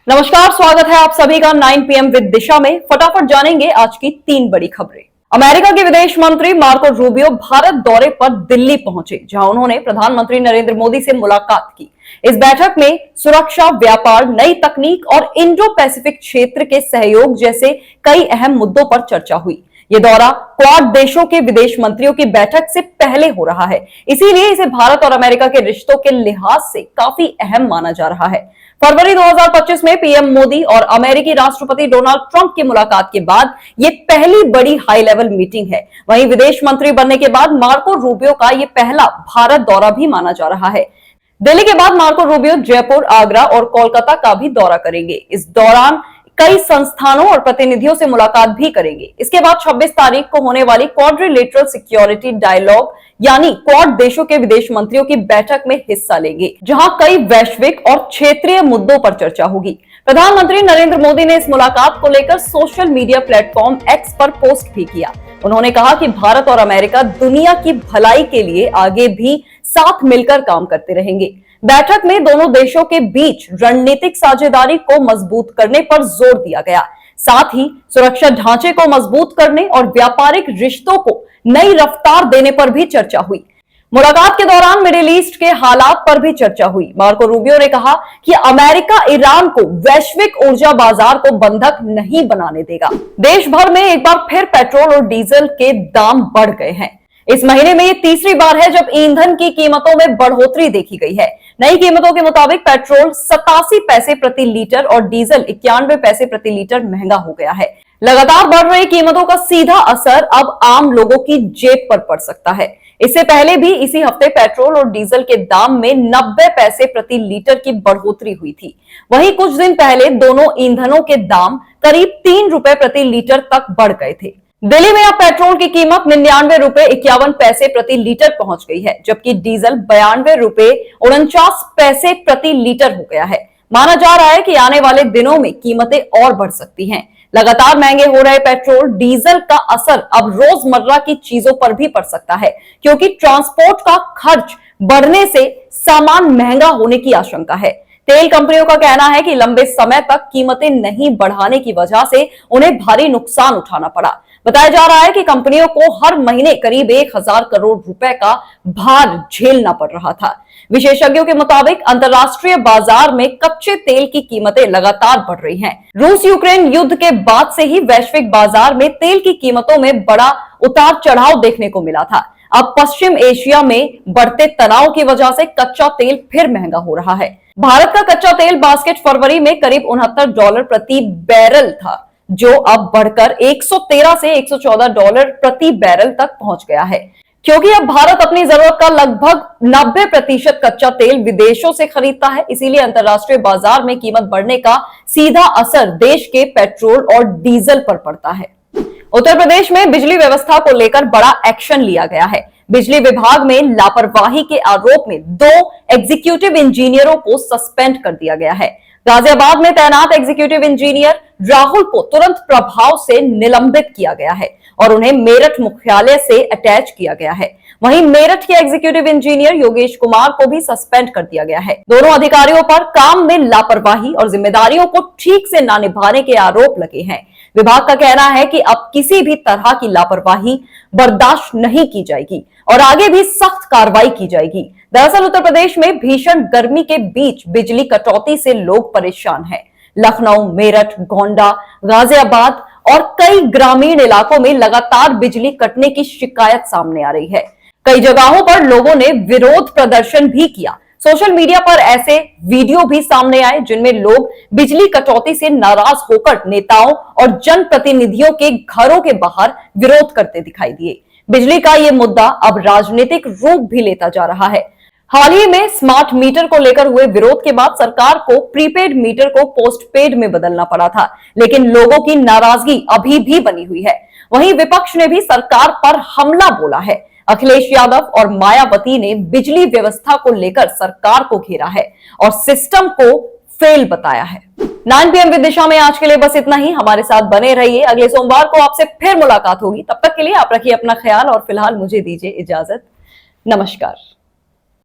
नमस्कार, स्वागत है आप सभी का 9 PM विद दिशा में। फटाफट जानेंगे आज की 3 बड़ी खबरें। अमेरिका के विदेश मंत्री मार्को रूबियो भारत दौरे पर दिल्ली पहुंचे, जहां उन्होंने प्रधानमंत्री नरेंद्र मोदी से मुलाकात की। इस बैठक में सुरक्षा, व्यापार, नई तकनीक और इंडो पैसिफिक क्षेत्र के सहयोग जैसे कई अहम मुद्दों पर चर्चा हुई। ये दौरा क्वाड देशों के विदेश मंत्रियों की बैठक से पहले हो रहा है, इसीलिए इसे भारत और अमेरिका के रिश्तों के लिहाज से काफी अहम माना जा रहा है। फरवरी 2025 में पीएम मोदी और अमेरिकी राष्ट्रपति डोनाल्ड ट्रंप की मुलाकात के बाद ये पहली बड़ी हाई लेवल मीटिंग है। वहीं विदेश मंत्री बनने के बाद मार्को रूबियो का ये पहला भारत दौरा भी माना जा रहा है। दिल्ली के बाद मार्को रूबियो जयपुर, आगरा और कोलकाता का भी दौरा करेंगे। इस दौरान कई संस्थानों और प्रतिनिधियों से मुलाकात भी करेंगे। इसके बाद 26 तारीख को होने वाली क्वाड्रिलेटरल सिक्योरिटी डायलॉग यानी क्वाड देशों के विदेश मंत्रियों की बैठक में हिस्सा लेंगे, जहां कई वैश्विक और क्षेत्रीय मुद्दों पर चर्चा होगी। प्रधानमंत्री नरेंद्र मोदी ने इस मुलाकात को लेकर सोशल मीडिया प्लेटफॉर्म एक्स पर पोस्ट भी किया। उन्होंने कहा कि भारत और अमेरिका दुनिया की भलाई के लिए आगे भी साथ मिलकर काम करते रहेंगे। बैठक में दोनों देशों के बीच रणनीतिक साझेदारी को मजबूत करने पर जोर दिया गया। साथ ही सुरक्षा ढांचे को मजबूत करने और व्यापारिक रिश्तों को नई रफ्तार देने पर भी चर्चा हुई। मुलाकात के दौरान मिडिल ईस्ट के हालात पर भी चर्चा हुई। मार्को रूबियो ने कहा कि अमेरिका ईरान को वैश्विक ऊर्जा बाजार को बंधक नहीं बनाने देगा। देश भर में एक बार फिर पेट्रोल और डीजल के दाम बढ़ गए हैं। इस महीने में ये तीसरी बार है जब ईंधन की कीमतों में बढ़ोतरी देखी गई है। नई कीमतों के मुताबिक पेट्रोल 87 पैसे प्रति लीटर और डीजल 91 पैसे प्रति लीटर महंगा हो गया है। लगातार बढ़ रही कीमतों का सीधा असर अब आम लोगों की जेब पर पड़ सकता है। इससे पहले भी इसी हफ्ते पेट्रोल और डीजल के दाम में 90 पैसे प्रति लीटर की बढ़ोतरी हुई थी। वहीं कुछ दिन पहले दोनों ईंधनों के दाम करीब 3 रुपए प्रति लीटर तक बढ़ गए थे। दिल्ली में अब पेट्रोल की कीमत 99 रुपए 51 पैसे प्रति लीटर पहुंच गई है, जबकि डीजल 92 रुपए 49 पैसे प्रति लीटर हो गया है। माना जा रहा है कि आने वाले दिनों में कीमतें और बढ़ सकती हैं। लगातार महंगे हो रहे पेट्रोल डीजल का असर अब रोजमर्रा की चीजों पर भी पड़ सकता है, क्योंकि ट्रांसपोर्ट का खर्च बढ़ने से सामान महंगा होने की आशंका है। तेल कंपनियों का कहना है कि लंबे समय तक कीमतें नहीं बढ़ाने की वजह से उन्हें भारी नुकसान उठाना पड़ा। बताया जा रहा है कि कंपनियों को हर महीने करीब 1000 करोड़ रुपए का भार झेलना पड़ रहा था। विशेषज्ञों के मुताबिक अंतर्राष्ट्रीय बाजार में कच्चे तेल की कीमतें लगातार बढ़ रही हैं। रूस यूक्रेन युद्ध के बाद से ही वैश्विक बाजार में तेल की कीमतों में बड़ा उतार चढ़ाव देखने को मिला था। अब पश्चिम एशिया में बढ़ते तनाव की वजह से कच्चा तेल फिर महंगा हो रहा है। भारत का कच्चा तेल बास्केट फरवरी में करीब $69 प्रति बैरल था, जो अब बढ़कर 113 से $114 प्रति बैरल तक पहुंच गया है, क्योंकि अब भारत अपनी जरूरत का लगभग 90% कच्चा तेल विदेशों से खरीदता है। इसीलिए अंतर्राष्ट्रीय बाजार में कीमत बढ़ने का सीधा असर देश के पेट्रोल और डीजल पर पड़ता है। उत्तर प्रदेश में बिजली व्यवस्था को लेकर बड़ा एक्शन लिया गया है। बिजली विभाग में लापरवाही के आरोप में 2 एग्जीक्यूटिव इंजीनियरों को सस्पेंड कर दिया गया है। गाजियाबाद में तैनात एग्जीक्यूटिव इंजीनियर राहुल को तुरंत प्रभाव से निलंबित किया गया है और उन्हें मेरठ मुख्यालय से अटैच किया गया है। वहीं मेरठ के एग्जीक्यूटिव इंजीनियर योगेश कुमार को भी सस्पेंड कर दिया गया है। दोनों अधिकारियों पर काम में लापरवाही और जिम्मेदारियों को ठीक से न निभाने के आरोप लगे हैं। विभाग का कहना है कि अब किसी भी तरह की लापरवाही बर्दाश्त नहीं की जाएगी और आगे भी सख्त कार्रवाई की जाएगी। दरअसल उत्तर प्रदेश में भीषण गर्मी के बीच बिजली कटौती से लोग परेशान हैं। लखनऊ, मेरठ, गोंडा, गाजियाबाद और कई ग्रामीण इलाकों में लगातार बिजली कटने की शिकायत सामने आ रही है। कई जगहों पर लोगों ने विरोध प्रदर्शन भी किया। सोशल मीडिया पर ऐसे वीडियो भी सामने आए जिनमें लोग बिजली कटौती से नाराज होकर नेताओं और जनप्रतिनिधियों के घरों के बाहर विरोध करते दिखाई दिए। बिजली का ये मुद्दा अब राजनीतिक रूप भी लेता जा रहा है। हाल ही में स्मार्ट मीटर को लेकर हुए विरोध के बाद सरकार को प्रीपेड मीटर को पोस्टपेड में बदलना पड़ा था, लेकिन लोगों की नाराजगी अभी भी बनी हुई है। वहीं विपक्ष ने भी सरकार पर हमला बोला है। अखिलेश यादव और मायावती ने बिजली व्यवस्था को लेकर सरकार को घेरा है और सिस्टम को फेल बताया है। 9 PM विद दिशा में आज के लिए बस इतना ही। हमारे साथ बने रहिए। अगले सोमवार को आपसे फिर मुलाकात होगी। तब तक के लिए आप रखिए अपना ख्याल और फिलहाल मुझे दीजिए इजाजत। नमस्कार।